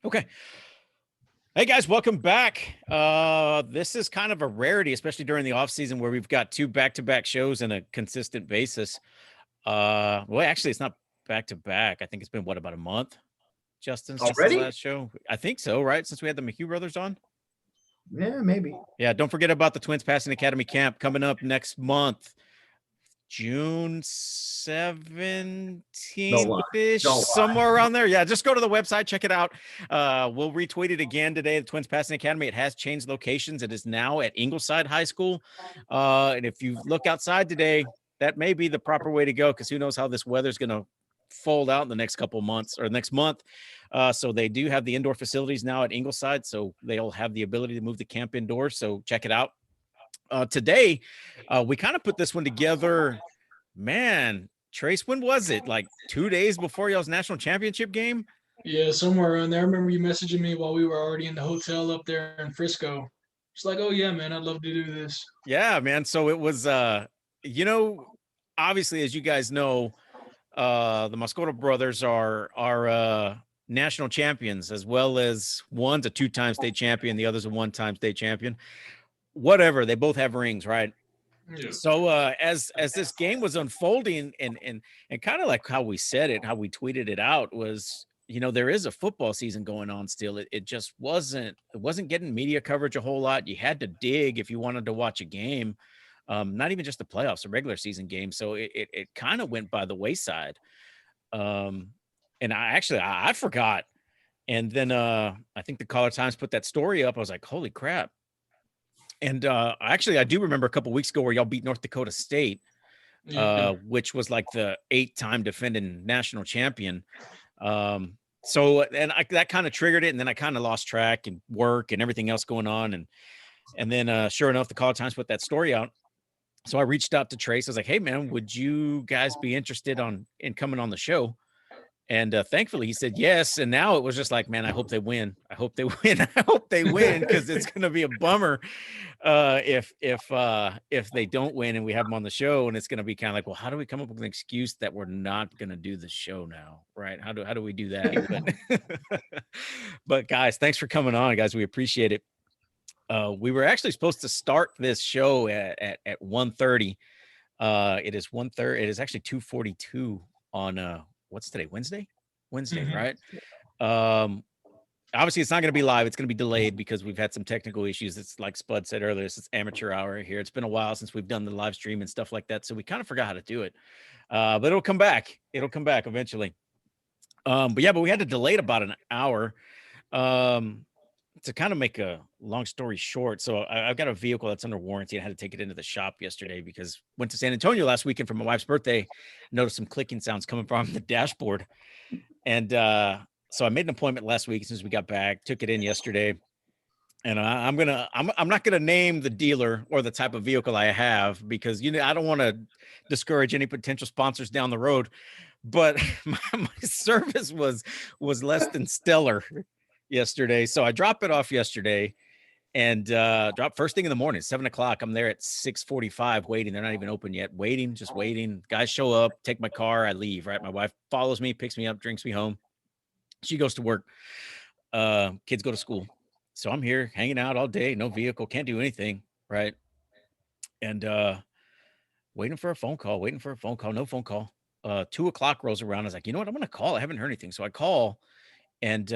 Okay. Hey guys, welcome back. This is kind of a rarity, especially during the off season where we've got two back-to-back shows on a consistent basis. Well, actually, it's not back-to-back. I think it's been about a month, Justin, since the Already? last show. I think so, right? Since we had the McHugh brothers on. Yeah, maybe. Yeah, don't forget about the Twins Passing Academy camp coming up next month. June Don't lie. 17th-ish, Don't lie. somewhere around there. Yeah, just go to the website, check it out. We'll retweet it again today. The Twins Passing Academy, it has changed locations. It is now at Ingleside High School. And if you look outside today, that may be the proper way to go because who knows how this weather's going to fold out in the next couple months or next month. So they do have the indoor facilities now at Ingleside, so they'll have the ability to move the camp indoors. So check it out. Today, we kind of put this one together. Man, Trace, when was it? Like 2 days before y'all's national championship game? Yeah, somewhere around there. I remember you messaging me while we were already in the hotel up there in Frisco. It's like, oh yeah, man, I'd love to do this. Yeah, man. So it was, obviously, as you guys know, the Mascorro brothers are national champions, as well as one's a two-time state champion, the other's a one-time state champion. Whatever, they both have rings, right? Yeah. So as this game was unfolding and kind of like how we said it, how we tweeted it out was, there is a football season going on still. It just wasn't getting media coverage a whole lot. You had to dig if you wanted to watch a game, not even just the playoffs, a regular season game. So it kind of went by the wayside. And I forgot. And then I think the Caller Times put that story up. I was like, holy crap. And actually, I do remember a couple weeks ago where y'all beat North Dakota State, Yeah. which was like the 8-time defending national champion. That kind of triggered it, and then I kind of lost track and work and everything else going on, and then sure enough, the Caller Times put that story out. So I reached out to Trace. I was like, "Hey, man, would you guys be interested in coming on the show?" And thankfully, he said yes. And now it was just like, man, I hope they win. I hope they win. I hope they win because it's going to be a bummer if they don't win and we have them on the show. And it's going to be kind of like, well, how do we come up with an excuse that we're not going to do the show now, right? How do we do that? But guys, thanks for coming on, guys. We appreciate it. We were actually supposed to start this show at 1:30. It is 1:30. It is actually 2:42 on what's today? Wednesday, Mhm. right? Obviously it's not going to be live. It's going to be delayed because we've had some technical issues. It's like Spud said earlier, it's amateur hour here. It's been a while since we've done the live stream and stuff like that. So we kind of forgot how to do it. But it'll come back. It'll come back eventually. But we had to delay it about an hour. To kind of make a long story short, so I've got a vehicle that's under warranty. I had to take it into the shop yesterday because went to San Antonio last weekend for my wife's birthday. Noticed some clicking sounds coming from the dashboard, and so I made an appointment last week as soon as we got back. Took it in yesterday, and I'm not gonna name the dealer or the type of vehicle I have because I don't want to discourage any potential sponsors down the road. But my service was less than stellar yesterday. So I dropped it off yesterday and dropped first thing in the morning, 7:00. I'm there at 6:45 waiting. They're not even open yet. Waiting, just waiting. Guys show up, take my car, I leave, right? My wife follows me, picks me up, drinks me home. She goes to work. Kids go to school. So I'm here hanging out all day, no vehicle, can't do anything, right? And waiting for a phone call, no phone call. 2:00 rolls around. I was like, you know what? I'm gonna call. I haven't heard anything. So I call and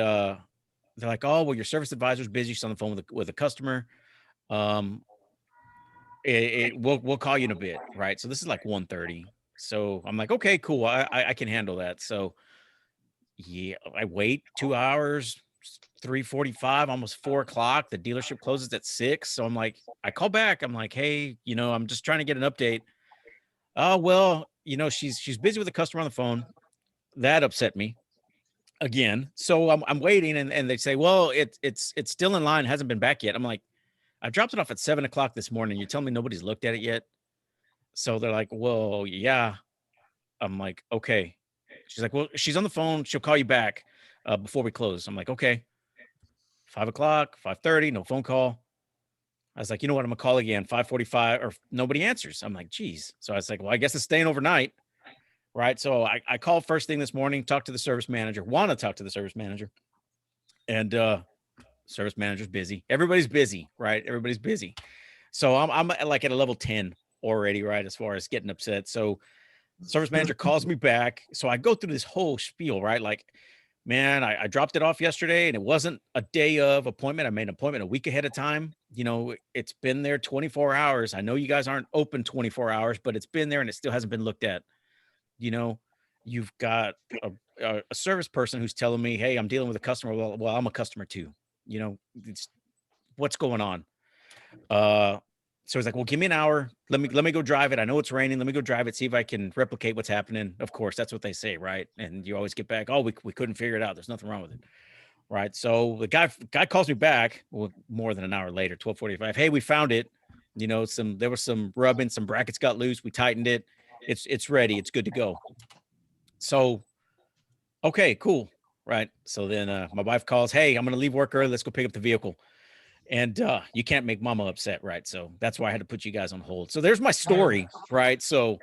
they're like, oh, well, your service advisor's busy. She's on the phone with a customer. We'll call you in a bit, right? So this is like 1:30. So I'm like, okay, cool. I can handle that. So yeah, I wait 2 hours, 3:45, almost 4:00. The dealership closes at 6. So I'm like, I call back. I'm like, hey, I'm just trying to get an update. Oh, well, she's busy with a customer on the phone. That upset me again. So I'm waiting and they say, well, it's still in line, hasn't been back yet. I'm like, I dropped it off at 7:00 this morning. You're telling me nobody's looked at it yet? So they're like, well, yeah. I'm like, okay. She's like, well, she's on the phone. She'll call you back before we close. I'm like, okay. 5:00, 5:30, no phone call. I was like, you know what? I'm gonna call again, 5:45, or nobody answers. I'm like, geez. So I was like, well, I guess it's staying overnight. Right. So I called first thing this morning, talked to the service manager, want to talk to the service manager. and service manager's busy. Everybody's busy, right? Everybody's busy. So I'm like at a level 10 already, right? As far as getting upset. So service manager calls me back. So I go through this whole spiel, right? Like, man, I dropped it off yesterday and it wasn't a day of appointment. I made an appointment a week ahead of time. You know, it's been there 24 hours. I know you guys aren't open 24 hours, but it's been there and it still hasn't been looked at. You know, you've got a service person who's telling me, hey, I'm dealing with a customer. Well, I'm a customer too. You know, it's what's going on. So he's like, well, give me an hour. Let me go drive it. I know it's raining. Let me go drive it. See if I can replicate what's happening. Of course, that's what they say, right? And you always get back. Oh, we couldn't figure it out. There's nothing wrong with it, right? So the guy calls me back. Well, more than an hour later, 12:45. Hey, we found it. You know, there was some rubbing, some brackets got loose. We tightened it. It's ready. It's good to go. So, okay, cool, right? So then my wife calls. Hey, I'm gonna leave work early. Let's go pick up the vehicle. And you can't make mama upset, right? So that's why I had to put you guys on hold. So there's my story, right? So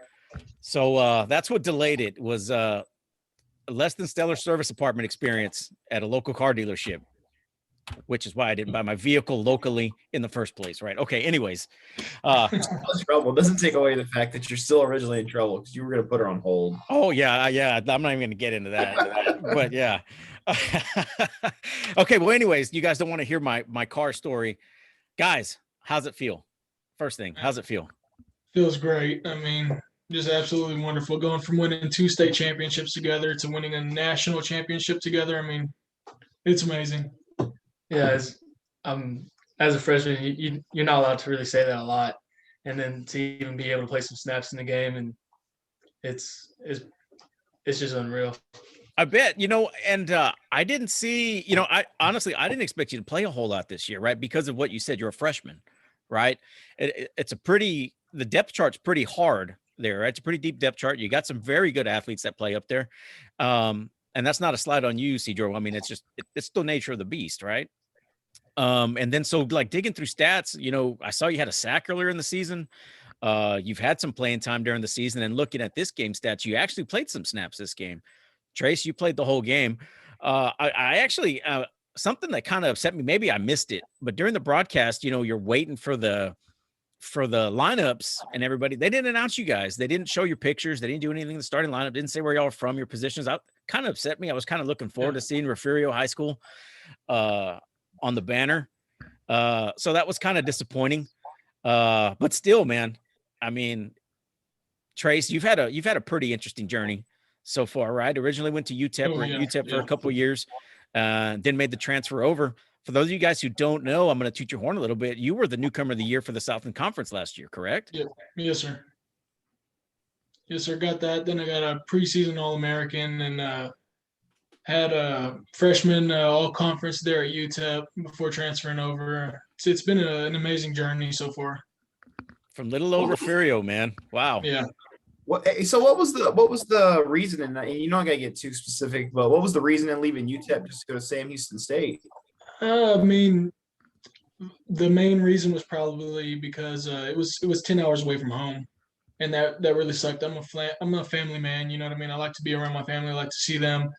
that's what delayed it was a less than stellar service department experience at a local car dealership, which is why I didn't buy my vehicle locally in the first place, right? Okay, anyways. Trouble doesn't take away the fact that you're still originally in trouble because you were going to put her on hold. Oh yeah. I'm not even going to get into that, but yeah. Okay. Well, anyways, you guys don't want to hear my car story, guys. How's it feel? First thing, how's it feel? Feels great. I mean, just absolutely wonderful. Going from winning 2 state championships together to winning a national championship together. I mean, it's amazing. Yeah, as a freshman, you're not allowed to really say that a lot, and then to even be able to play some snaps in the game, and it's just unreal. I bet, you know, and I didn't see, you know, I honestly, I didn't expect you to play a whole lot this year, right? Because of what you said, you're a freshman, right? It's the depth chart's pretty hard there, right? It's a pretty deep depth chart. You got some very good athletes that play up there. And that's not a slide on you, Ysidro. I mean, it's just, it's the nature of the beast, right? And then so like digging through stats, you know, I saw you had a sack earlier in the season. You've had some playing time during the season, and looking at this game stats, you actually played some snaps this game. Trace, you played the whole game. I actually, something that kind of upset me, maybe I missed it, but during the broadcast, you know, you're waiting for the lineups and everybody, they didn't announce you guys. They didn't show your pictures. They didn't do anything in the starting lineup. Didn't say where y'all are from, your positions. That kind of upset me. I was kind of looking forward to seeing Refugio High School on the banner. So that was kind of disappointing. But still, man, I mean, Trace, you've had a pretty interesting journey so far, right? Originally went to Utep, Utep for a couple of years, then made the transfer over. For those of you guys who don't know, I'm going to toot your horn a little bit. You were the newcomer of the year for the Southland Conference last year, correct? Yep. Yes, sir. Yes, sir. Got that. Then I got a preseason All-American and had a freshman all-conference there at Utep before transferring over. It's been an amazing journey so far. From little old Refugio, man. Wow. Yeah. So what was the reason? And you're not gonna get too specific, but what was the reason in leaving UTEP just to go to Sam Houston State? I mean, the main reason was probably because it was 10 hours away from home, and that really sucked. I'm a family man, you know what I mean? I like to be around my family, I like to see them,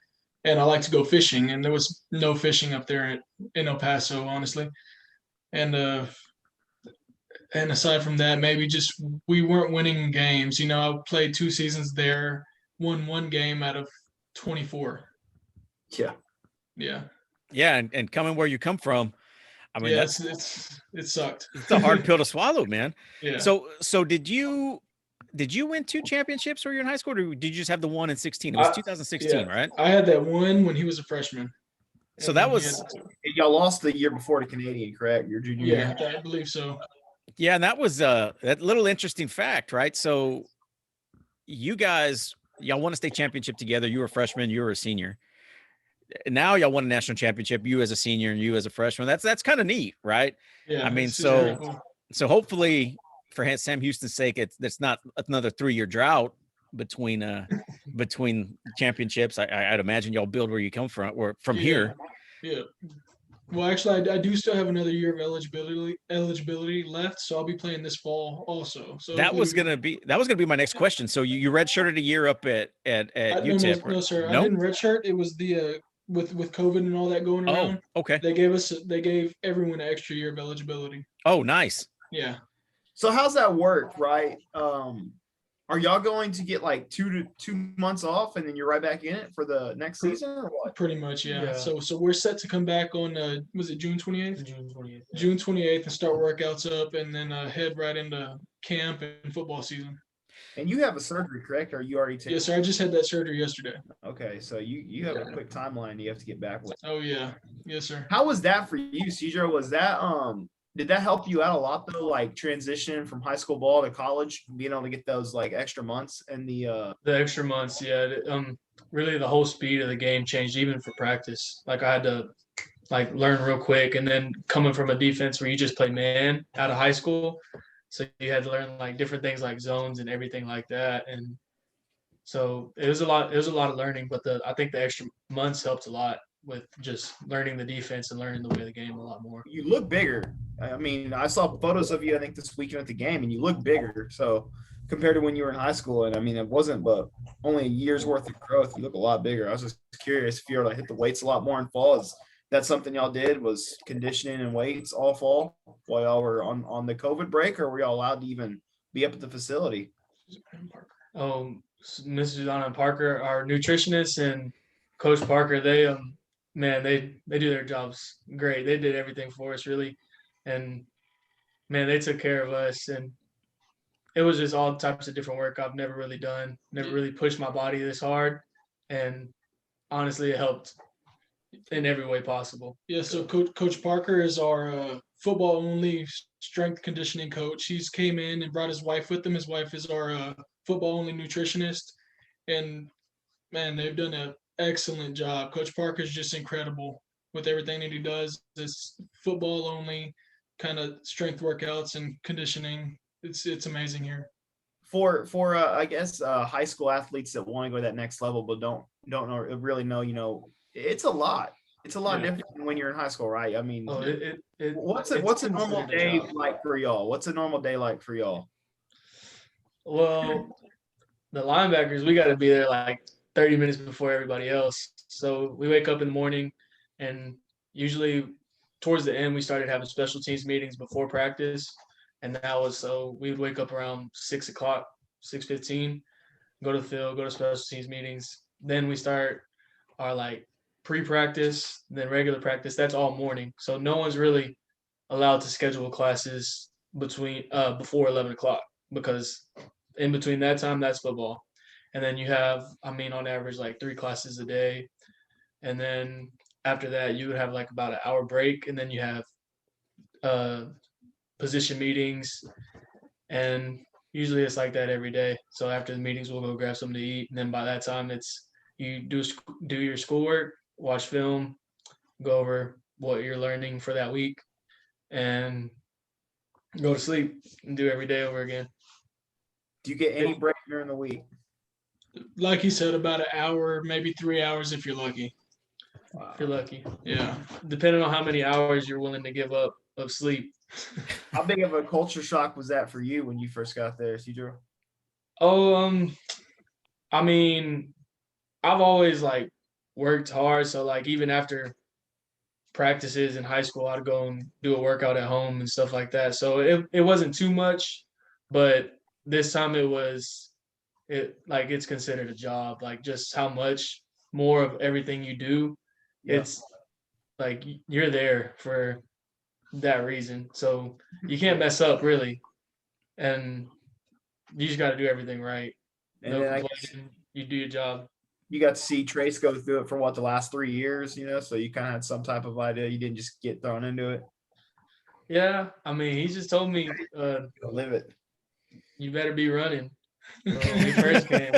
and I like to go fishing. And there was no fishing up there in El Paso, honestly. And aside from that, maybe just we weren't winning games. You know, I played 2 seasons there, won 1 game out of 24. Yeah. Yeah. Yeah, and coming where you come from, I mean, yeah, that's it sucked. it's a hard pill to swallow, man. Yeah. So did you win 2 championships when you were in high school, or did you just have the one in 16? It was 2016, right? I had that one when he was a freshman. So And that then he was had 2. Y'all lost the year before to Canadian, correct? Your junior year. Yeah, I believe so. yeah, and that was that little interesting fact, right? So you guys, y'all won a state championship together. You were a freshman, you were a senior. Now y'all won a national championship, you as a senior and you as a freshman. That's kind of neat, right? Yeah. I mean, it's very cool. so hopefully for Sam Houston's sake, it's not another 3-year drought between championships. I'd imagine y'all build where you come from, or from here. Yeah. Well, actually, I do still have another year of eligibility left, so I'll be playing this fall also. So That was gonna be my next question. So you redshirted a year up at No, UTEP, no, right? sir. No? I didn't redshirt. It was the with COVID and all that going Oh, around, okay. they gave everyone an extra year of eligibility. Oh, nice. Yeah. So how's that work, right? Are y'all going to get like 2 months off and then you're right back in it for the next season or what? Pretty much, yeah. Yeah. So we're set to come back on was it June 28th? June 28th. June 28th and start workouts up and then head right into camp and football season. And you have a surgery, correct? Or you already taken? Yes, sir. I just had that surgery yesterday. Okay, so you have a quick timeline you have to get back with. Oh yeah. Yes, sir. How was that for you, Ysidro? Was that did that help you out a lot though, like transitioning from high school ball to college, being able to get those like extra months and The extra months, yeah. Really the whole speed of the game changed even for practice. Like I had to like learn real quick, and then coming from a defense where you just play man out of high school, so you had to learn like different things like zones and everything like that. And so it was a lot of learning, but I think the extra months helped a lot with just learning the defense and learning the way of the game a lot more. you look bigger. I mean, I saw photos of you, I think, this weekend at the game, and you look bigger. So compared to when you were in high school, and I mean, it wasn't but only a year's worth of growth. You look a lot bigger. I was just curious if you were to hit the weights a lot more in fall. Is that something y'all did? Was conditioning and weights all fall while y'all were on the COVID break, or were y'all allowed to even be up at the facility? Mrs. Donna and Parker, our nutritionists, and Coach Parker, they man, they do their jobs great. They did everything for us really, and man, they took care of us. And it was just all types of different work I've never really done, never really pushed my body this hard, and honestly, it helped in every way possible. Yeah, so Coach Parker is our football only strength conditioning coach. He's came in and brought his wife with him. His wife is our football only nutritionist, and man, they've done an excellent job. Coach Parker is just incredible with everything that he does. This football only kind of strength workouts and conditioning. It's amazing here. For I guess high school athletes that want to go to that next level but don't know really know, it's a lot. It's a lot Yeah. different than when you're in high school, right? I mean, Oh, what's a it's normal considered a day job. like for y'all? What's a normal day like for y'all? Well, the linebackers, we got to be there like 30 minutes before everybody else. So we wake up in the morning, and usually towards the end, we started having special teams meetings before practice. And that was so we would wake up around 6 o'clock, 6:15, go to the field, go to special teams meetings. Then we start our like pre-practice, then regular practice. That's all morning. So no one's really allowed to schedule classes before 11 o'clock, because in between that time, that's football. And then you have, I mean, on average, like 3 classes a day. And then after that, you would have like about an hour break. And then you have position meetings. And usually it's like that every day. So after the meetings, we'll go grab something to eat. And then by that time, it's you do your schoolwork, watch film, go over what you're learning for that week, and go to sleep and do every day over again. Do you get any break during the week? Like he said, about an hour, maybe 3 hours if you're lucky. If you're lucky. Yeah. Depending on how many hours you're willing to give up of sleep. How big of a culture shock was that for you when you first got there, Ysidro? Oh, I mean, I've always like worked hard. So like even after practices in high school, I'd go and do a workout at home and stuff like that. So it wasn't too much, but this time it's considered a job. Like just how much more of everything you do, Yeah. it's like you're there for that reason. So you can't mess up really, and you just got to do everything right. And No then I guess complaining. You do your job. you got to see Trace go through it for the last 3 years, so you kind of had some type of idea. You didn't just get thrown into it. Yeah, I mean, he just told me, Live it. you better be running. When we first came,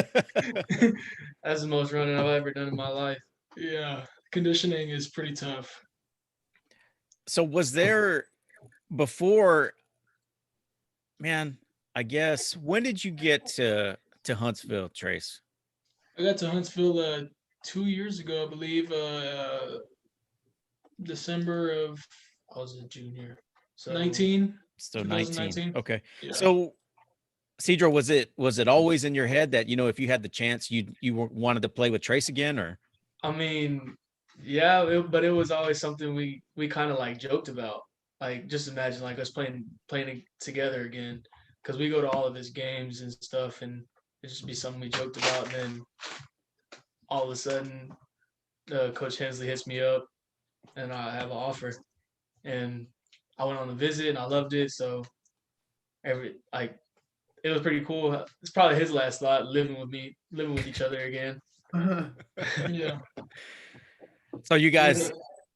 that's the most running I've ever done in my life. Yeah. Conditioning is pretty tough. So was there before, man, I guess, when did you get to Huntsville, Trace? I got to Huntsville 2 years ago, I believe, December of I was a junior. So 19. So 19. 2019. Okay. Yeah. So Ysidro, was it always in your head that, if you had the chance, you wanted to play with Trace again, or? I mean, Yeah, but it was always something we kind of like joked about. Like just imagine like us playing together again, because we go to all of his games and stuff, and it just be something we joked about. And then all of a sudden, Coach Hensley hits me up, and I have an offer, and I went on a visit, and I loved it. So it was pretty cool. It's probably his last thought, living with each other again. Yeah. So you guys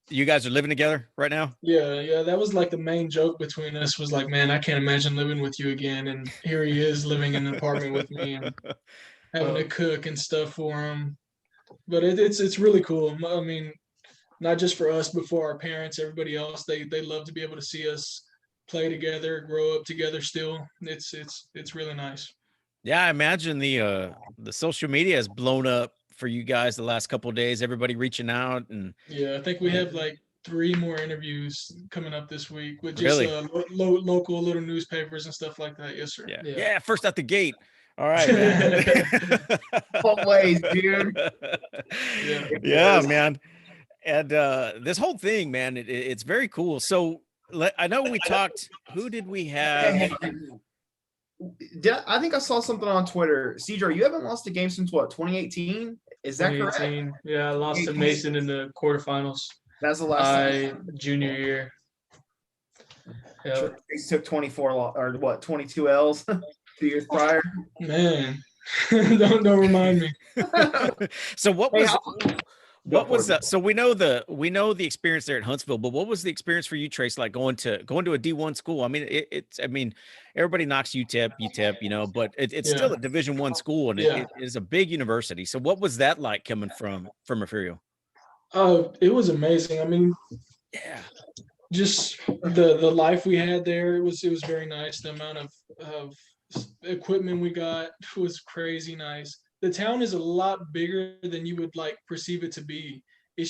are living together right now? Yeah, that was like the main joke between us was like, man, I can't imagine living with you again. And here he is living in an apartment with me and having to cook and stuff for him. But it's really cool. I mean, not just for us, but for our parents, everybody else. They love to be able to see us play together, grow up together. Still, it's really nice. Yeah, I imagine the social media has blown up for you guys the last couple of days. Everybody reaching out and Yeah, I think we have like 3 more interviews coming up this week with just Really? local little newspapers and stuff like that. Yes, sir. yeah, first out the gate. All right, man. Always, dude. Yeah, man. And this whole thing, man, it's very cool. So I know we talked. Who did we have? I think I saw something on Twitter. Ysidro, you haven't lost a game since what, 2018? Is that correct? 2018. Yeah, I lost to Mason in the quarterfinals. That's the last time. Junior year. Yeah. He took 22 L's 2 years prior. Man, don't remind me. So what was that? So we know the experience there at Huntsville, but what was the experience for you, Trace? Like going to a D1 school? I mean, everybody knocks UTEP, you know, but it's still a Division I school, and it is a big university. So what was that like coming from Refugio? Oh, it was amazing. I mean, just the life we had there. It was very nice. The amount of equipment we got was crazy nice. The town is a lot bigger than you would like perceive it to be. It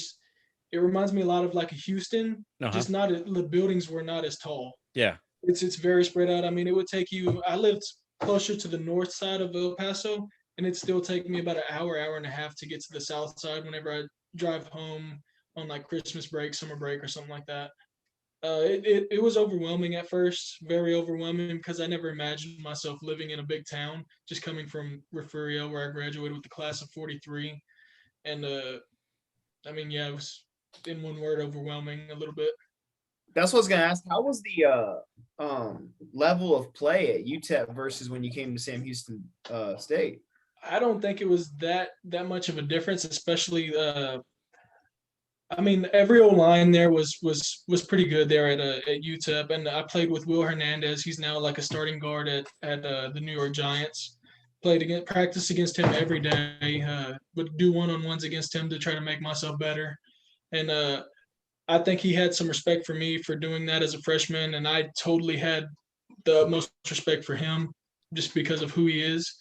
reminds me a lot of like a Houston, just the buildings were not as tall. Yeah. It's very spread out. I mean, it would take you, I lived closer to the north side of El Paso, and it'd still take me about an hour and a half to get to the south side whenever I drive home on like Christmas break, summer break, or something like that. It was overwhelming at first, very overwhelming, because I never imagined myself living in a big town, just coming from Refugio, where I graduated with the class of 43. And I mean, yeah, it was, in one word, overwhelming a little bit. That's what I was gonna ask. How was the level of play at Utep versus when you came to Sam Houston State? I don't think it was that much of a difference, especially I mean, every O-line there was pretty good there at UTEP, and I played with Will Hernandez. He's now like a starting guard at the New York Giants. Practice against him every day. Would do one-on-ones against him to try to make myself better, and I think he had some respect for me for doing that as a freshman, and I totally had the utmost respect for him just because of who he is.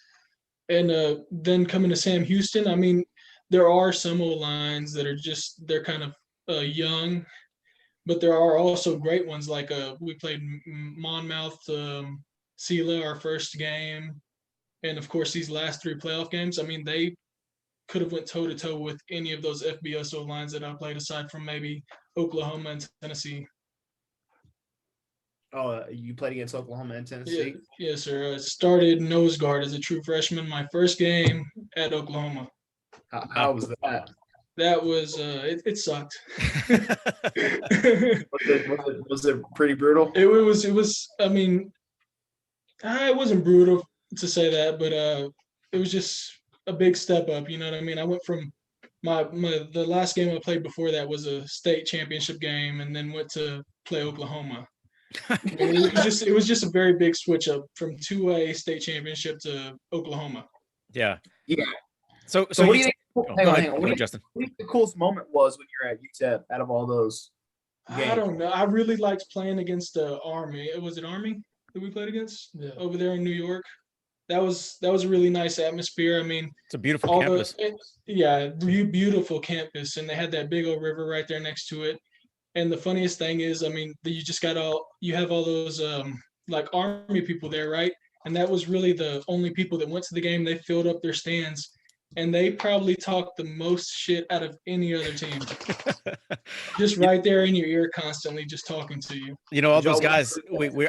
And then coming to Sam Houston, I mean, there are some O-lines that are they're kind of young, but there are also great ones. Like we played Monmouth, Sela, our first game, and of course these last 3 playoff games. I mean, they could have went toe to toe with any of those FBS O-lines that I played, aside from maybe Oklahoma and Tennessee. Oh, you played against Oklahoma and Tennessee? Yes, sir. I started nose guard as a true freshman my first game at Oklahoma. How was that? That was it sucked. was it pretty brutal? It was. I mean, it wasn't brutal to say that, but it was just a big step up. You know what I mean? I went from the last game I played before that was a state championship game, and then went to play Oklahoma. It was just a very big switch up from 2A state championship to Oklahoma. Yeah. So what do you think? Hang on. What do you think the coolest moment was when you're at UTEP out of all those games? I don't know. I really liked playing against Army. Was it Army that we played against over there in New York? That was a really nice atmosphere. I mean, it's a beautiful campus. Beautiful campus, and they had that big old river right there next to it. And the funniest thing is, I mean, you have all those like Army people there, right? And that was really the only people that went to the game. They filled up their stands. and they probably talk the most shit out of any other team. Just right there in your ear, constantly, just talking to you. You know, all Did y'all those guys.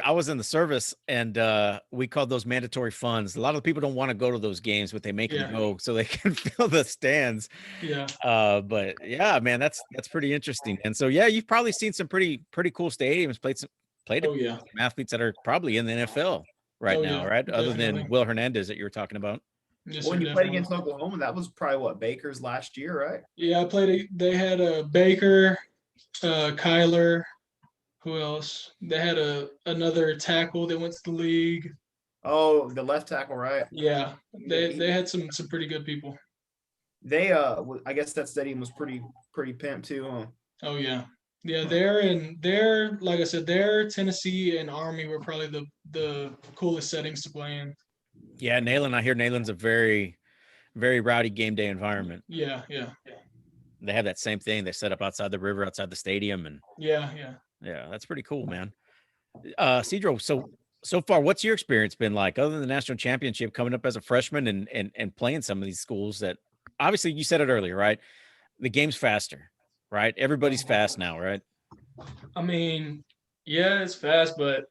I was in the service, and we called those mandatory funds. A lot of the people don't want to go to those games, but they make them Yeah. go so they can fill the stands. Yeah. But yeah, man, that's pretty interesting. And so yeah, you've probably seen some pretty cool stadiums. Played Oh yeah. some athletes that are probably in the NFL right Oh, now, yeah, right? Other definitely. than Will Hernandez that you were talking about. Yes, When sir, you played definitely. against Oklahoma, that was probably what, Baker's last year, right? Yeah, I played. They had a Baker, Kyler. Who else? They had another tackle that went to the league. Oh, the left tackle, right? Yeah, they had some pretty good people. They I guess that stadium was pretty pimped too, huh? Oh yeah, yeah. They're like I said, their Tennessee and Army were probably the coolest settings to play in. Yeah, Nayland. I hear Nayland's a very rowdy game day environment. Yeah, yeah, They have that same thing. They set up outside the river, outside the stadium, and yeah, yeah. yeah, that's pretty cool, man. Ysidro, so far, what's your experience been like, other than the national championship, coming up as a freshman and playing some of these schools that, obviously, you said it earlier, right? The game's faster, right? Everybody's fast now, right? I mean, yeah, it's fast, but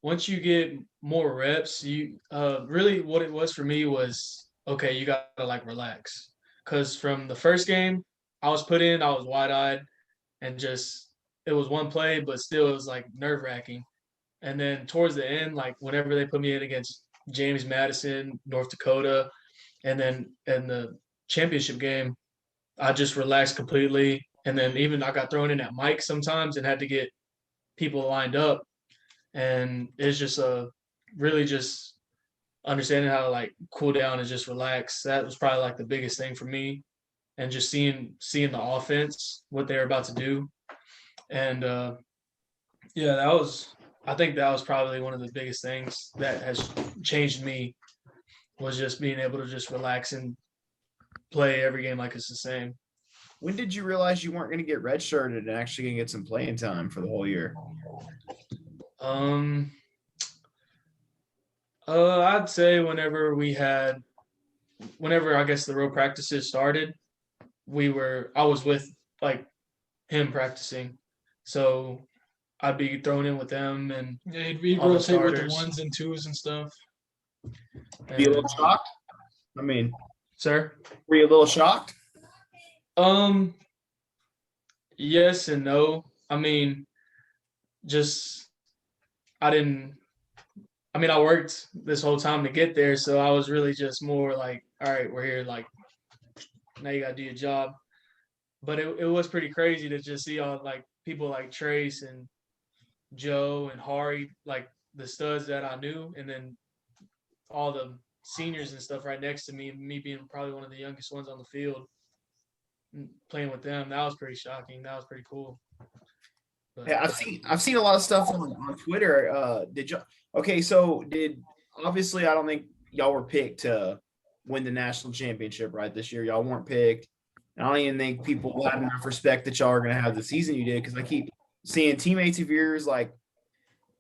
once you get more reps, you really what it was for me was okay, you gotta like relax. Cause from the first game I was put in, I was wide eyed and just it was one play, but still it was like nerve wracking. And then towards the end, like whenever they put me in against James Madison, North Dakota, and then in the championship game, I just relaxed completely. And then even I got thrown in at Mike sometimes and had to get people lined up. And it's just really just understanding how to like cool down and just relax. That was probably like the biggest thing for me. And just seeing the offense, what they're about to do. And yeah, I think that was probably one of the biggest things that has changed me was just being able to just relax and play every game like it's the same. When did you realize you weren't going to get redshirted and actually going to get some playing time for the whole year? Um, I'd say whenever I guess the road practices started, I was with like him practicing, so I'd be thrown in with them and Yeah, he'd all the rotate with the starters. ones and twos and stuff. Be a little shocked? I mean, Sir, were you a little shocked? um, yes and no. I mean, just I didn't. I mean, I worked this whole time to get there, so I was really just more like, all right, we're here. Like, now you gotta do your job. But it was pretty crazy to just see all like people like Trace and Joe and Hari, like the studs that I knew, and then all the seniors and stuff right next to me, me being probably one of the youngest ones on the field, playing with them. That was pretty shocking. That was pretty cool. But, Yeah, I've seen a lot of stuff on Twitter. Did you? Okay, so obviously I don't think y'all were picked to win the national championship right this year. Y'all weren't picked. And I don't even think people had enough respect that y'all are going to have the season you did because I keep seeing teammates of yours like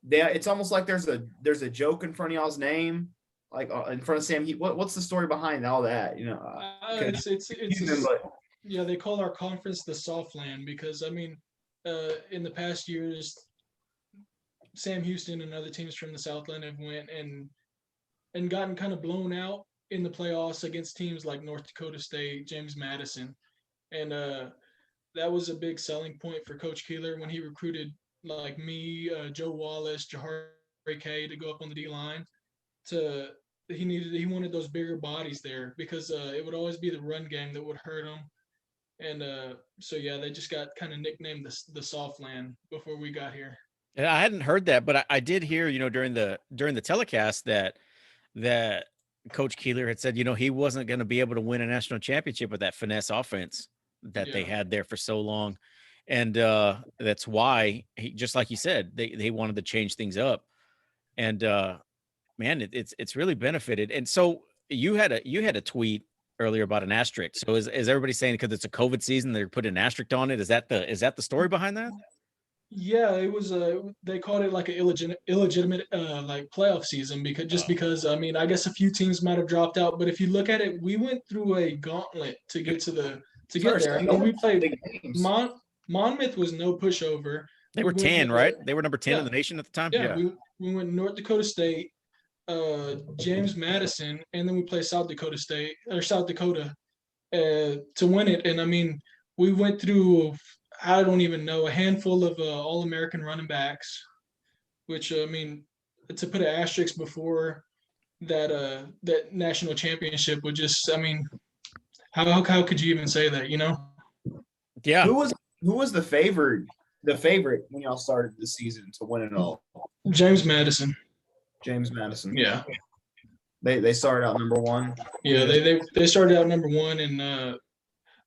it's almost like there's a joke in front of y'all's name, like in front of Sam. What's the story behind all that? You know, Yeah, they call our conference the soft land because I mean, in the past years, Sam Houston and other teams from the Southland have went and gotten kind of blown out in the playoffs against teams like North Dakota State, James Madison, and that was a big selling point for Coach Keeler when he recruited like me, Joe Wallace, Jahari K to go up on the D line. He wanted those bigger bodies there because it would always be the run game that would hurt him. And so yeah, they just got kind of nicknamed the soft land before we got here. And I hadn't heard that, but I did hear, during the telecast that Coach Keeler had said, he wasn't going to be able to win a national championship with that finesse offense that they had there for so long. And that's why just like you said, they wanted to change things up. And man, it's really benefited. And so you had a tweet earlier about an asterisk. So is everybody saying because it's a COVID season, they're putting an asterisk on it? Is that the story behind that? Yeah, it was. They called it like an illegitimate like playoff season because I mean I guess a few teams might have dropped out, but if you look at it, we went through a gauntlet to get there. I mean, we played Big games. Monmouth was no pushover. They We were went 10, to, right? They were number 10 in yeah, the nation at the time. yeah. We went North Dakota State, James Madison, and then we played South Dakota State or South Dakota to win it. And I mean, we went through I don't even know a handful of All-American running backs, which I mean, to put an asterisk before that national championship would just I mean, how could you even say that? You know? Yeah. Who was the favorite when y'all started the season to win it all? James Madison. James Madison. Yeah. They started out number 1. Yeah, they started out number 1, and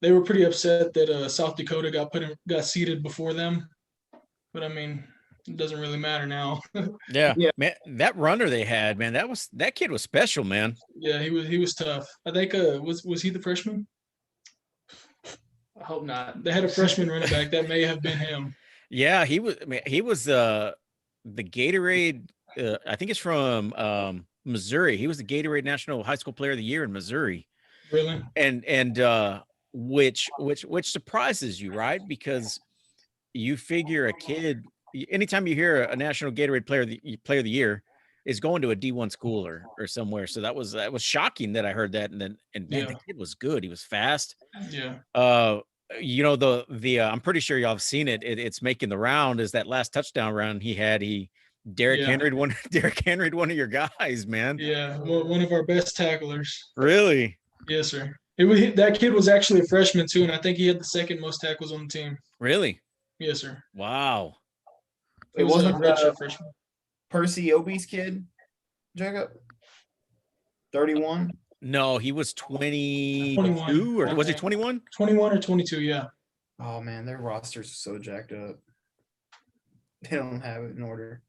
they were pretty upset that South Dakota got seeded before them. But I mean, it doesn't really matter now. Yeah. Yeah. Man, that runner they had, man, that kid was special, man. Yeah, he was tough. I think was he the freshman? I hope not. They had a freshman running back that may have been him. Yeah, he was. I mean, he was the Gatorade. I think it's from Missouri. He was the Gatorade National High School Player of the Year in Missouri. Really? And which surprises you, right? Because you figure a kid, anytime you hear a National Gatorade Player of the Year, is going to a D1 school or somewhere. So that was shocking that I heard that. And man, the kid was good. He was fast. Yeah. You know, the I'm pretty sure y'all have seen it. It's making the round. Is that last touchdown round he had? Derrick Henry'd one of your guys, man. Yeah, one of our best tacklers. Really? Yes, sir. That kid was actually a freshman too, and I think he had the second most tackles on the team. Really? Yes, sir. Wow. It wasn't a redshirt freshman. Percy Obie's kid, Jacob? 31? No, he was 22 21. or was he 21? 21 or 22, yeah. Oh man, their rosters are so jacked up. They don't have it in order.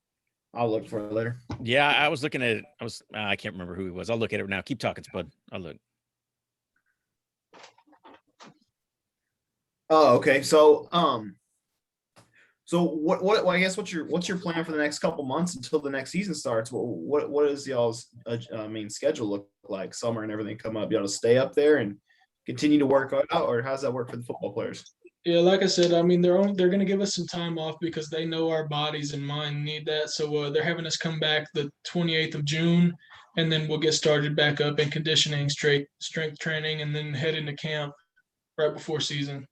I'll look for it later. Yeah, I was looking at it. I can't remember who he was. I'll look at it now. Keep talking, Spud. I'll look. Oh, okay. So what I guess what's your plan for the next couple months until the next season starts? What does y'all's schedule look like? Summer and everything come up. Y'all to stay up there and continue to work out, or how does that work for the football players? Yeah, like I said, I mean they're going to give us some time off because they know our bodies and mind need that. So they're having us come back the 28th of June, and then we'll get started back up in conditioning, strength training, and then head into camp right before season.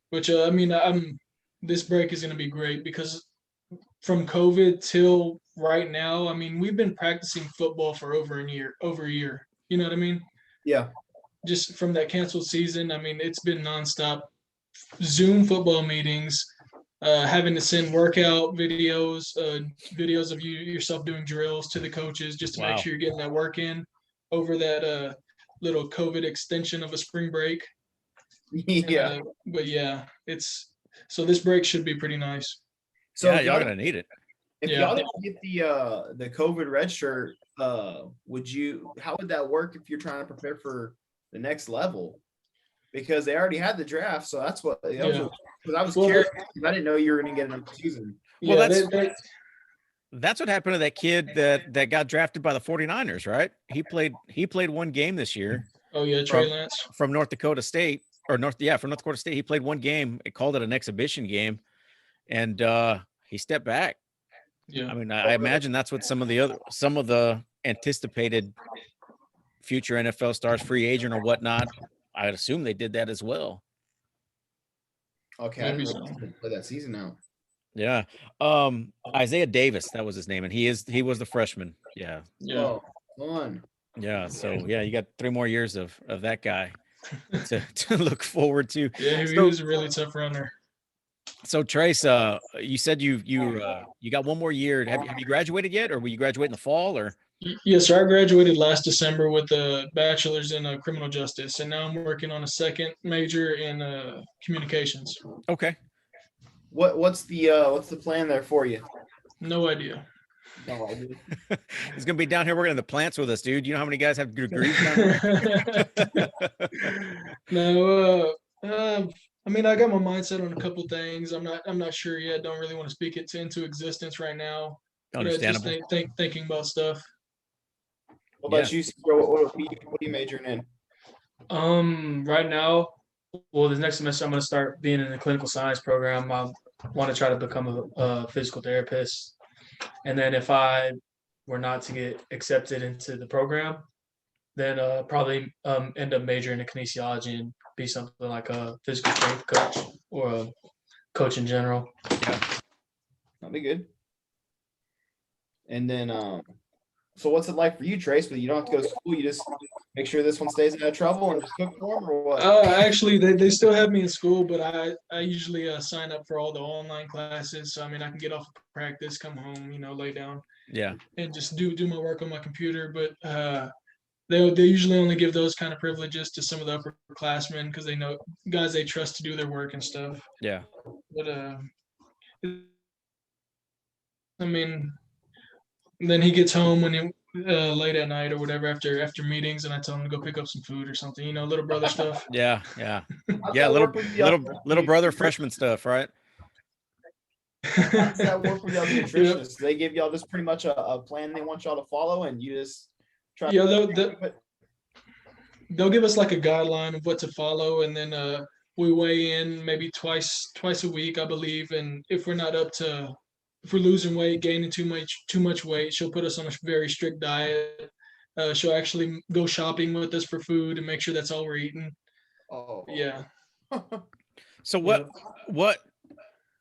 Which I mean, this break is going to be great because from COVID till right now, I mean, we've been practicing football for over a year. You know what I mean? Yeah. Just from that canceled season, I mean, it's been nonstop Zoom football meetings, having to send workout videos, videos of yourself doing drills to the coaches just to make sure you're getting that work in over that little COVID extension of a spring break. Yeah. But yeah, so this break should be pretty nice. So yeah, y'all gonna need it. If y'all didn't get the COVID red shirt, how would that work if you're trying to prepare for the next level? Because they already had the draft, so that's what. Because I was curious. I didn't know you were going to get another season. Well, that's what happened to that kid that got drafted by the 49ers, right? He played one game this year. Oh yeah, Trey Lance from North Dakota State from North Dakota State. He played one game. It called it an exhibition game, and he stepped back. Yeah, I mean, I imagine that's what some of the anticipated future NFL stars, free agent or whatnot. I'd assume they did that as well. Okay, I didn't play that season out. Yeah, Isaiah Davis, that was his name, and he was the freshman. Yeah. Oh, fun. Yeah, so yeah, you got 3 more years of that guy to look forward to. Yeah, he was a really tough runner. So Trace, you said you got 1 more year. Have you graduated yet, or will you graduate in the fall, or? Yes, sir. I graduated last December with a bachelor's in criminal justice, and now I'm working on a second major in communications. Okay. What's the plan there for you? No idea. No idea. He's gonna be down here working in the plants with us, dude. You know how many guys have degrees down there? No, I mean, I got my mindset on a couple things. I'm not sure yet. Don't really want to speak it into existence right now. But just Understandable. thinking about stuff. What about Yeah. you, Cedro? What are you majoring in? Right now, well, the next semester I'm going to start being in the clinical science program. I want to try to become a physical therapist, and then if I were not to get accepted into the program, then probably end up majoring in kinesiology and be something like a physical strength coach or a coach in general. That'd be good. And then, so what's it like for you, Trace? But you don't have to go to school. You just make sure this one stays out of trouble and just cook for them, or what? Actually, they still have me in school, but I usually sign up for all the online classes. So I mean, I can get off of practice, come home, lay down, Yeah. and just do my work on my computer. But they usually only give those kind of privileges to some of the upperclassmen because they know guys they trust to do their work and stuff. Yeah. But I mean, then he gets home when late at night or whatever after meetings, and I tell him to go pick up some food or something. Little brother stuff. Yeah. Yeah. How's Yeah. that work with y'all? Little brother freshman stuff, right? How does that work with y'all nutritionists? They give y'all just pretty much a plan they want y'all to follow, and you just try. Yeah, they'll give us like a guideline of what to follow, and then we weigh in maybe twice a week, I believe. And if we're not if we're losing weight, gaining too much weight, she'll put us on a very strict diet. She'll actually go shopping with us for food and make sure that's all we're eating. Oh, Yeah. So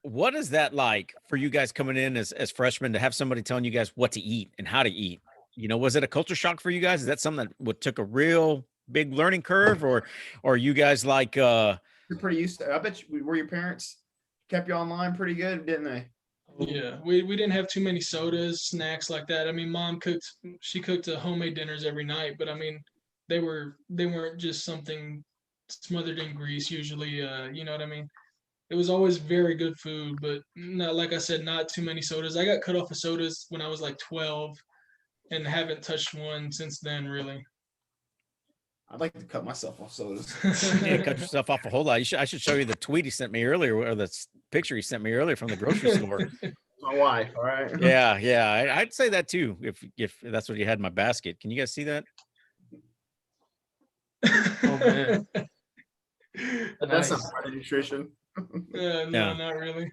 what is that like for you guys coming in as freshmen to have somebody telling you guys what to eat and how to eat? Was it a culture shock for you guys? Is that something that took a real big learning curve, or you guys like you're pretty used to it. I bet were your parents kept you online pretty good, didn't they? Yeah, we didn't have too many sodas, snacks like that. I mean, mom cooked homemade dinners every night, but I mean, they weren't just something smothered in grease usually. You know what I mean? It was always very good food, but not, like I said, not too many sodas. I got cut off of sodas when I was like 12 and haven't touched one since then, really. I'd like to cut myself off sodas. you need to cut yourself off a whole lot. I should show you the tweet he sent me earlier, or the picture he sent me earlier from the grocery store. My wife, all right. Yeah. I'd say that too, if that's what you had in my basket. Can you guys see that? Oh man, That's nice. not part of nutrition. No, Yeah. not really.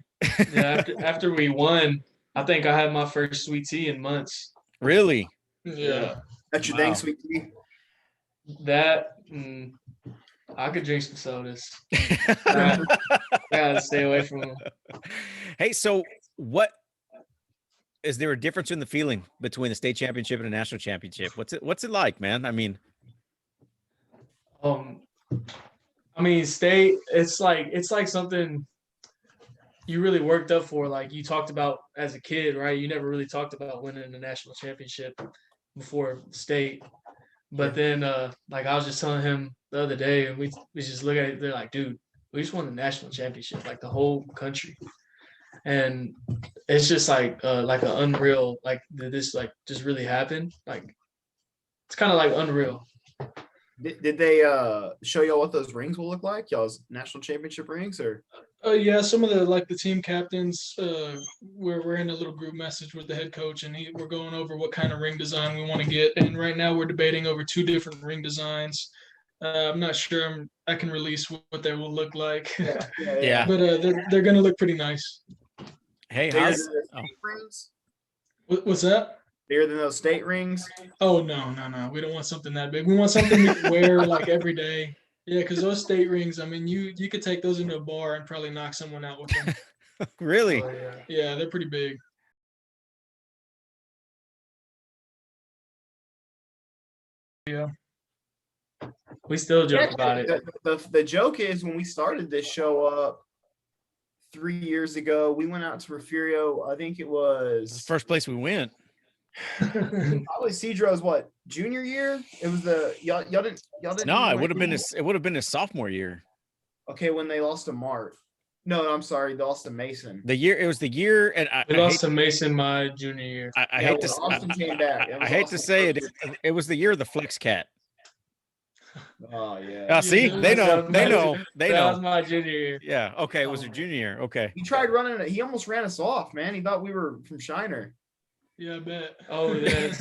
Yeah, after we won, I think I had my first sweet tea in months. Really? Yeah. That's your Wow. thing, sweet tea. That I could drink some sodas. I gotta stay away from them. Hey, so what is there a difference in the feeling between the state championship and a national championship? What's it like, man? I mean, state. It's like something you really worked up for. Like you talked about as a kid, right? You never really talked about winning a national championship before state. But then, like I was just telling him the other day, and we just look at it. They're like, "Dude, we just won the national championship, like the whole country," and it's just like an unreal, like did this like just really happen? Like it's kind of like unreal. Did they show y'all what those rings will look like? Y'all's national championship rings, or? Yeah, some of the team captains, we're in a little group message with the head coach, and we're going over what kind of ring design we want to get. And right now we're debating over 2 different ring designs. I'm not sure I can release what they will look like. Yeah. But they're gonna look pretty nice. hey, Bigger how's than those state rings? What's that? Bigger than those state rings? Oh no. We don't want something that big. We want something we can wear like every day. Yeah, because those state rings, I mean, you could take those into a bar and probably knock someone out with them. really? Oh, yeah. Yeah, they're pretty big. Yeah. We still joke about it. The joke is when we started this show up 3 years ago, we went out to Refugio. I think it It's was the first place we went. probably Ysidro's what, junior year? It was y'all didn't No, it win- would have been his sophomore year. Okay, when they lost to Mart. No, I'm sorry, they lost to Mason. It was the year, and We lost to Mason my junior year. I Yeah, hate when to Austin came back. It I was hate to Austin's say first it. year. It was the year of the Flex Cat. Oh yeah. Ah, see, that they was- know, they that know, was- they That was know. my junior year. Yeah. Okay. It was your junior year. Okay. He tried running it. He almost ran us off, man. He thought we were from Shiner. Yeah, I bet. Oh, yeah.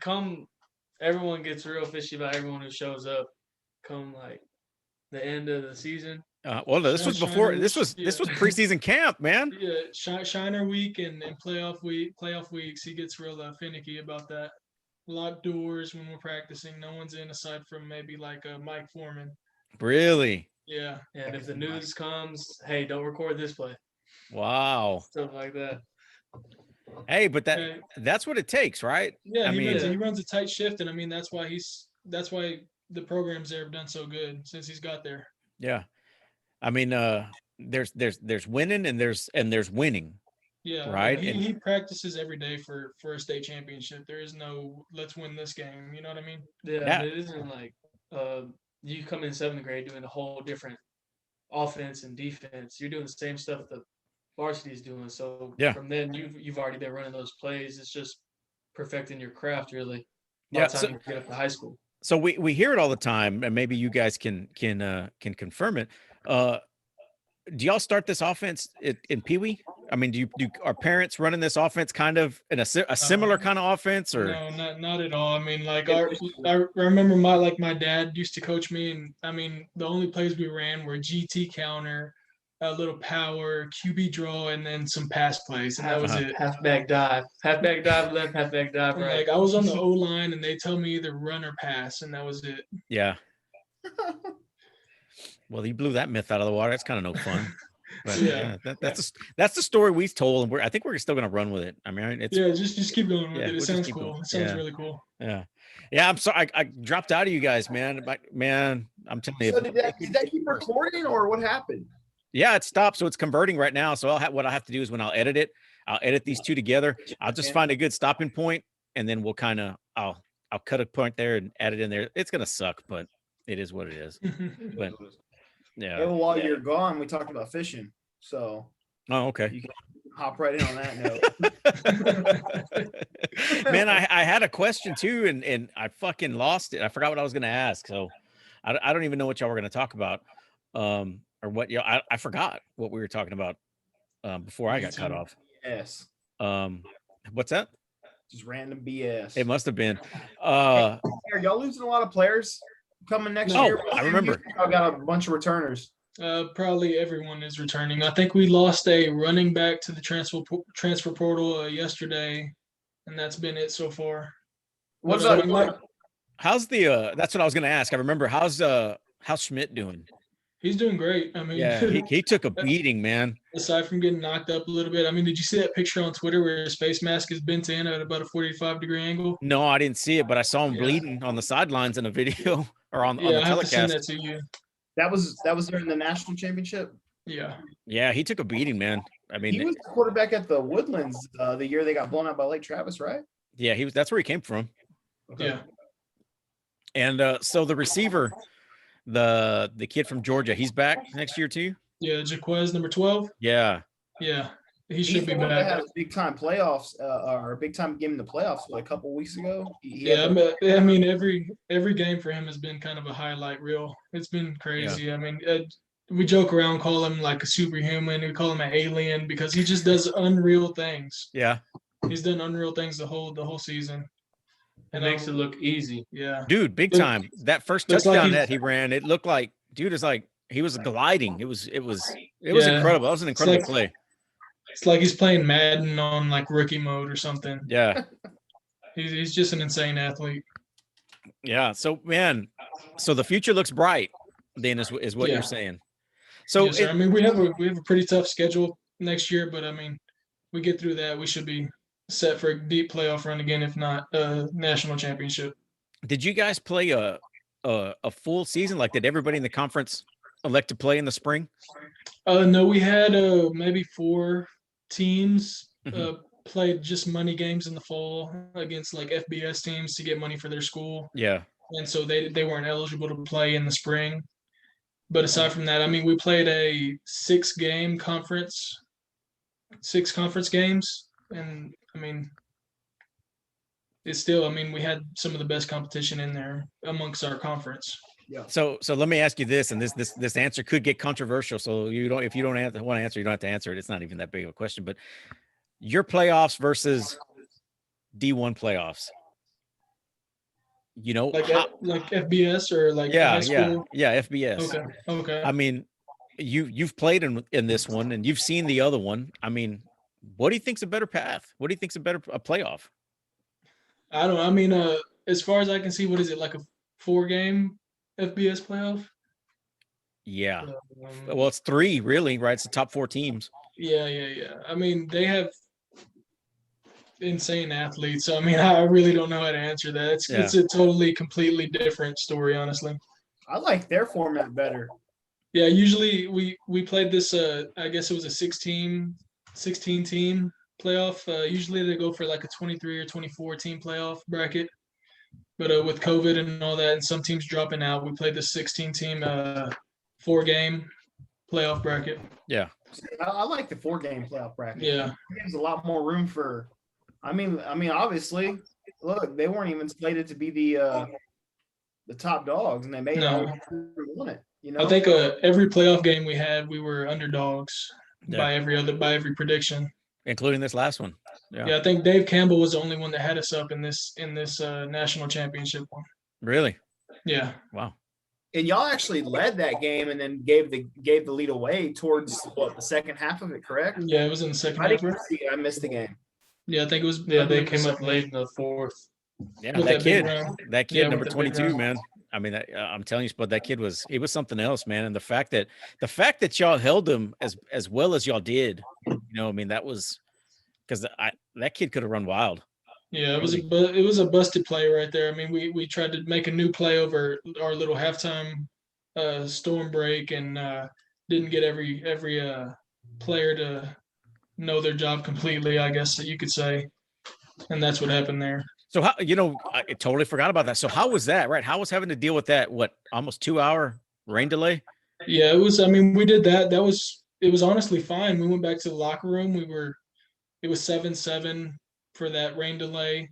Come, everyone gets real fishy about everyone who shows up. Come like the end of the season. Well, this was before. Shiner This was preseason camp, man. Yeah, Shiner week and playoff weeks, he gets real finicky about that. Locked doors when we're practicing. No one's in aside from maybe like Mike Foreman. Really? Yeah. And if the news comes, hey, don't record this play. Wow. Stuff like that. Hey, but Okay. that's what it takes, right? Yeah, I he mean- runs he runs a tight shift, and I mean that's why the programs there have done so good since he's got there. Yeah. I mean, there's winning and there's winning. Yeah, Right, He, and- he practices every day for a state championship. There is no let's win this game. You know what I mean? Yeah, Yeah. it isn't like you come in 7th grade doing a whole different offense and defense. You're doing the same stuff the varsity is doing. So Yeah. from then you've already been running those plays. It's just perfecting your craft really. By Yeah, the time so- you get up to high school. So we hear it all the time, and maybe you guys can confirm it. Do y'all start this offense in Pee Wee? I mean, do are parents running this offense kind of in a similar kind of offense, or No, not at all. I mean, like I remember my dad used to coach me, and I mean the only plays we ran were GT counter, a little power, QB draw, and then some pass plays, and that was it. Halfback dive left, halfback dive And, right. like I was on the O line, and they tell me either run or pass, and that was it. yeah? Well, you blew that myth out of the water. That's kind of no fun. But Yeah. that's the story we've told, and I think we're still gonna run with it. I mean, it's Yeah, just keep going with Yeah, it. It we'll just sounds keep cool. going. It sounds Yeah. really cool. yeah. I'm sorry, I dropped out of you guys, man. Man, I'm telling you. So did that keep recording or what happened? Yeah, it stopped, so it's converting right now. So what I have to do is when I'll edit these two together. I'll just find a good stopping point, and then we'll kind of I'll cut a point there and add it in there. It's gonna suck, but it is what it is. But Yeah, yeah. well, while you're gone, we talked about fishing. So Oh, okay. you can hop right in on that note. Man, I had a question too, and I fucking lost it. I forgot what I was gonna ask. So I don't even know what y'all were gonna talk about. Or what y'all I forgot what we were talking about before I got cut off. Yes. What's that? Just random BS. It must have been. Are y'all losing a lot of players coming next No, year? I remember. I got a bunch of returners. Probably everyone is returning. I think we lost a running back to the transfer portal yesterday, and that's been it so far. What But, I about mean, like, How's the that's what I was gonna ask. I remember how's Schmidt doing? he's doing great. I mean, Yeah, he took a beating, man. aside from getting knocked up a little bit, I mean, did you see that picture on Twitter where his face mask is bent in at about a 45-degree angle? No, I didn't see it, but I saw him Yeah. bleeding on the sidelines in a video or on the Yeah, I have to send telecast. that to you. that was during the national championship? Yeah, Yeah, he took a beating, man. I He mean, was the quarterback at the Woodlands the year they got blown out by Lake Travis, right? yeah, that's where he came from. yeah. And so the receiver, the kid from Georgia, he's back next year too. Yeah, Jaquez, number 12. Yeah, Yeah, he He's should be the one that back. had a big time playoffs or a big time game in the playoffs like a couple weeks ago. He had Yeah, the- I mean, every game for him has been kind of a highlight reel. It's been crazy. I mean, we joke around, call him like a superhuman. We call him an alien because he just does unreal things. yeah, He's done unreal things the whole season. It makes it look easy. Yeah, dude, big Look- time. That first looks like touchdown he's- that he ran, it looked like dude is like he was gliding. It was Yeah. incredible. That was an incredible like- play. it's like he's playing Madden on like rookie mode or something. Yeah, He's just an insane athlete. yeah. So man, so the future looks bright. Then is what Yeah. you're saying. So Yes, sir. I mean, we have a pretty tough schedule next year, but I mean, we get through that, we should be set for a deep playoff run again, if not a national championship. did you guys play a full season? Like, did everybody in the conference elect to play in the spring? No, we had maybe 4 teams Mhm. played just money games in the fall against like FBS teams to get money for their school, Yeah, and so they weren't eligible to play in the spring. But aside from that, I mean, we played a 6 conference games, and I mean, it's still, I mean, we had some of the best competition in there amongst our conference. So let me ask you this, and this answer could get controversial. So if you don't want to answer, you don't have to answer it. It's not even that big of a question. But your playoffs versus D1 playoffs. You know, Like FBS or like high school? yeah, FBS. Okay. I mean, you've played in this one, and you've seen the other one. I mean, what do you think's a better path? What do you think's a playoff? I don't know. I mean, as far as I can see, what is it, like a 4-game FBS playoff? Yeah. Um, Well, it's 3 really, right? It's the top 4 teams. yeah. I mean, they have insane athletes. So I mean, I really don't know how to answer that. It's a totally, completely different story, honestly. I like their format better. Yeah, usually we played this. I guess it was a 16 team playoff. Usually they go for like a 23 or 24 team playoff bracket. But with COVID and all that, and some teams dropping out, we played the 16 team 4-game playoff bracket. Yeah. I like the 4-game playoff bracket. Yeah. It gives a lot more room for. I mean, obviously, look, they weren't even slated to be the top dogs, and they made it. Won it. You know, I think every playoff game we had, we were underdogs by every prediction, including this last one. Yeah, I think Dave Campbell was the only one that had us up in this national championship one. Really? Yeah. Wow. And y'all actually led that game, and then gave the lead away towards the second half of it, correct? Yeah, it was in the second half. I missed the game. Yeah, I think it was. Yeah, they came up late in the 4th. Yeah, that kid, number 22, man. I mean, I'm telling you, Spud, that kid was something else, man. And the fact that y'all held him as well as y'all did, you know, I mean, that was because that kid could have run wild. Yeah, it was a busted play right there. I mean, we tried to make a new play over our little halftime storm break, and didn't get every player to know their job completely, I guess you could say, and that's what happened there. So how, you know, I totally forgot about that. So how was that, right? How was having to deal with that? What, almost 2-hour rain delay? Yeah, it was. I mean, we did that. It was honestly fine. We went back to the locker room. It was 7-7 for that rain delay,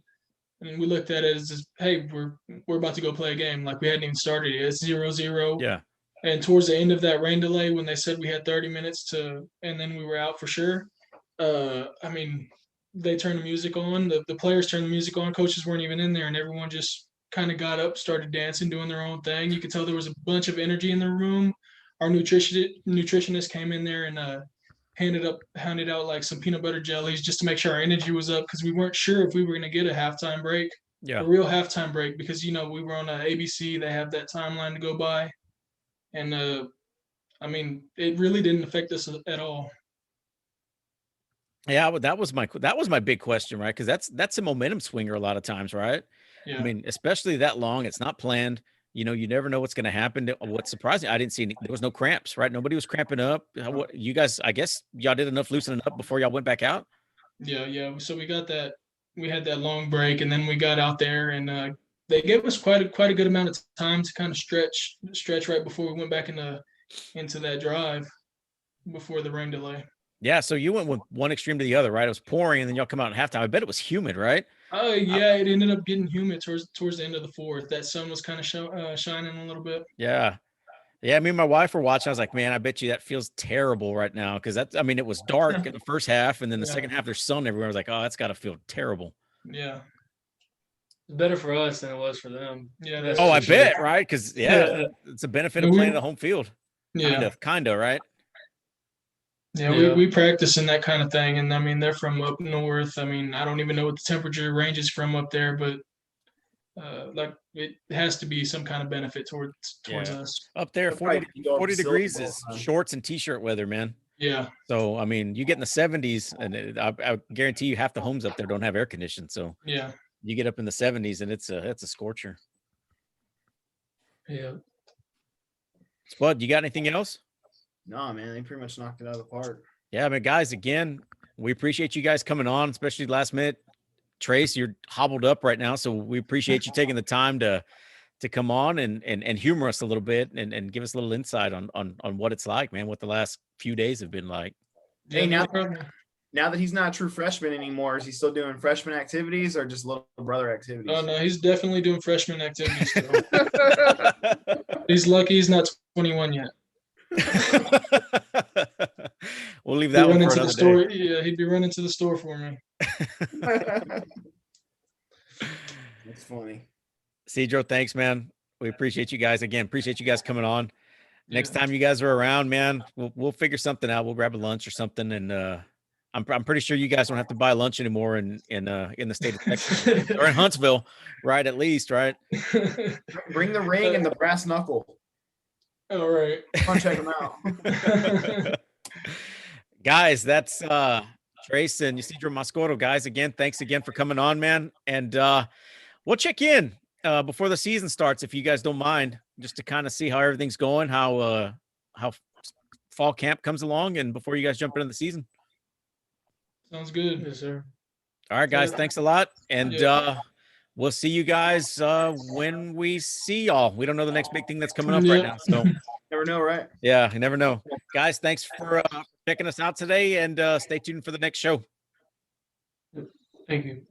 and we looked at it as, hey, we're about to go play a game. Like, we hadn't even started yet. It's 0-0. Yeah. And towards the end of that rain delay, when they said we had 30 minutes and then we were out for sure. I mean, they turned the music on. The players turned the music on. Coaches weren't even in there, and everyone just kind of got up, started dancing, doing their own thing. You could tell there was a bunch of energy in the room. Our nutritionist came in there and handed out like some peanut butter jellies just to make sure our energy was up, because we weren't sure if we were going to get a halftime break, a real halftime break, because, you know, we were on ABC. They have that timeline to go by, and I mean, it really didn't affect us at all. Yeah, that was my big question, right? Because that's a momentum swinger a lot of times, right? Yeah. I mean, especially that long, it's not planned. You know, you never know what's going to happen. What's surprising, I didn't see there was no cramps, right? Nobody was cramping up. What, you guys, I guess y'all did enough loosening up before y'all went back out? Yeah. So we had that long break, and then we got out there, and they gave us quite a good amount of time to kind of stretch right before we went back into that drive before the rain delay. Yeah, so you went with one extreme to the other, right? It was pouring, and then y'all come out in halftime. I bet it was humid, right? Yeah, it ended up getting humid towards the end of the 4th. That sun was kind of shining a little bit. Yeah. Me and my wife were watching. I was like, man, I bet you that feels terrible right now, because I mean, it was dark in the first half, and then the second half there's sun everywhere. I was like, oh, that's got to feel terrible. Yeah. It's better for us than it was for them. Yeah. I bet, right? Because it's a benefit of playing the home field. Yeah. Kind of, right? Yeah, we practice in that kind of thing, and I mean, they're from up north. I mean, I don't even know what the temperature ranges from up there, but like, it has to be some kind of benefit towards us. Up there, 40 degrees is shorts and t-shirt weather, man. Yeah. So I mean, you get in the 70s, and I guarantee you half the homes up there don't have air conditioning. So yeah, you get up in the 70s, and it's a scorcher. Yeah. Spud, you got anything else? No, man, they pretty much knocked it out of the park. Yeah, I mean, guys, again, we appreciate you guys coming on, especially last minute. Trace, you're hobbled up right now, so we appreciate you taking the time to come on and humor us a little bit and give us a little insight on what it's like, man, what the last few days have been like. Hey, now now that he's not a true freshman anymore, is he still doing freshman activities or just little brother activities? Oh no, he's definitely doing freshman activities still. He's lucky he's not 21 yet. We'll leave He'd that run one for into the another store. day. Yeah, he'd be running to the store for me. That's funny. Ysidro, thanks, man. We appreciate you guys again. Appreciate you guys coming on. Next Yeah. time you guys are around, man, we'll figure something out. We'll grab a lunch or something, and I'm pretty sure you guys don't have to buy lunch anymore in the state of Texas or in Huntsville, right? At least, right? Bring the ring and the brass knuckle. All right. Come check them out. Guys, that's Trace and Ysidro Mascorro. Guys, again, thanks again for coming on, man. And we'll check in before the season starts, if you guys don't mind, just to kind of see how everything's going, how fall camp comes along, and before you guys jump into the season. Sounds good. Yes, sir. All right, guys, thanks a lot. And Yeah. we'll see you guys when we see y'all. We don't know the next big thing that's coming up right now. So Never know, right? yeah, you never know. Guys, thanks for checking us out today, and stay tuned for the next show. Thank you.